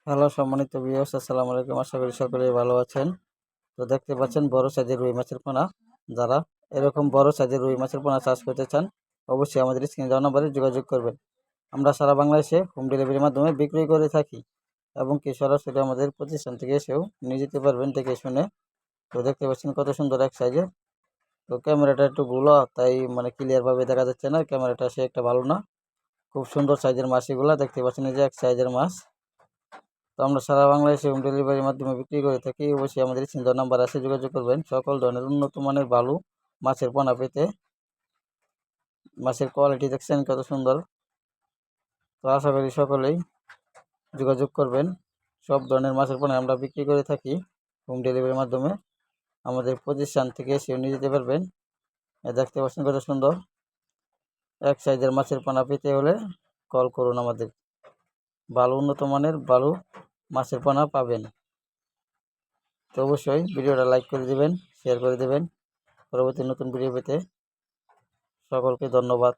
Hello সম্মানিত viewers, আসসালামু আলাইকুম। আশা করি সকলেই ভালো আছেন। তো দেখতে পাচ্ছেন বড় সাইজের রুই মাছের পোনা। যারা এরকম বড় সাইজের রুই মাছের পোনা চাষ করতে চান, অবশ্যই আমাদের স্ক্রিনে দেওয়া নম্বরে যোগাযোগ করবেন। আমরা সারা বাংলাদেশে হোম ডেলিভারির মাধ্যমে বিক্রি করে থাকি এবং কি সরাসরি আমাদের প্রতিষ্ঠান থেকে এসেও নিয়ে যেতে পারবেন দেখে শুনে। তো দেখতে পাচ্ছেন কত সুন্দর এক সাইজের। তো ক্যামেরাটা একটু ভুলো, তাই ক্লিয়ারভাবে দেখা যাচ্ছে না, ক্যামেরাটা সে একটা ভালো না। খুব সুন্দর সাইজের মাছ এগুলা, দেখতে পাচ্ছেন এই যে এক সাইজের মাছ। তো আমরা সারা বাংলাদেশে হোম ডেলিভারির মাধ্যমে বিক্রি করে থাকি। অবশ্যই আমাদের স্ক্রিনে দেওয়া নাম্বার আছে, যোগাযোগ করবেন। সকল ধরনের উন্নত মানের ভালো মাছের পোনা পেতে। মাছের কোয়ালিটি দেখছেন কত সুন্দর। তো আশা করি সকলেই যোগাযোগ করবেন। সব ধরনের মাছের পোনা আমরা বিক্রি করে থাকি হোম ডেলিভারির মাধ্যমে। আমাদের প্রতিষ্ঠান থেকে এসে নিয়ে যেতে পারবেন। দেখতে পাচ্ছেন কত সুন্দর এক সাইজের মাছের পোনা পেতে হলে কল করুন আমাদের। ভালো উন্নত মানের ভালো মাছের পোনা পাবেন। তো অবশ্যই ভিডিওটা লাইক করে দেবেন, শেয়ার করে দেবেন। পরবর্তী নতুন ভিডিও পেতে সকলকে ধন্যবাদ।